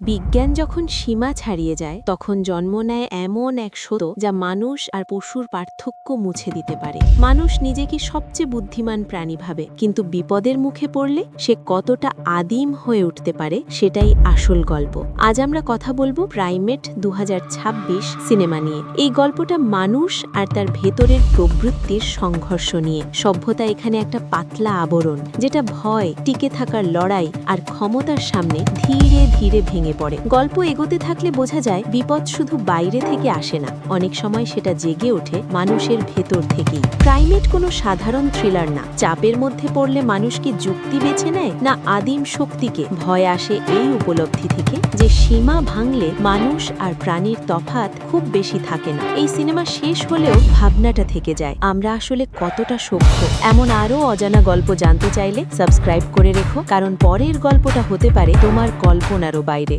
বিজ্ঞান যখন সীমা ছাড়িয়ে যায় তখন জন্ম নেয় এমন এক সত্য যা মানুষ আর পশুর পার্থক্য মুছে দিতে পারে। মানুষ নিজেকে সবচেয়ে বুদ্ধিমান প্রাণী ভাবে, কিন্তু বিপদের মুখে পড়লে সে কতটা আদিম হয়ে উঠতে পারে সেটাই আসল গল্প। আজ আমরা কথা বলবো প্রাইমেট 2026 সিনেমা নিয়ে। এই গল্পটা মানুষ আর তার ভেতরের প্রবৃত্তির সংঘর্ষ নিয়ে। সভ্যতা এখানে একটা পাতলা আবরণ, যেটা ভয়, টিকে থাকার লড়াই আর ক্ষমতার সামনে ধীরে ধীরে ভেঙে পড়ে। গল্প এগোতে থাকলে বোঝা যায় বিপদ শুধু বাইরে থেকে আসে না, অনেক সময় সেটা জেগে ওঠে মানুষের ভেতর থেকেই। প্রাইমেট কোনো সাধারণ থ্রিলার না। চাপের মধ্যে পড়লে মানুষ কি যুক্তি বেছে নেয়, না আদিম শক্তিকে? ভয় আসে এই উপলব্ধি থেকে যে সীমা ভাঙলে মানুষ আর প্রাণীর তফাৎ খুব বেশি থাকে না। এই সিনেমা শেষ হলেও ভাবনাটা থেকে যায়, আমরা আসলে কতটা সভ্য। এমন আরও অজানা গল্প জানতে চাইলে সাবস্ক্রাইব করে রেখো, কারণ পরের গল্পটা হতে পারে তোমার কল্পনারও বাইরে।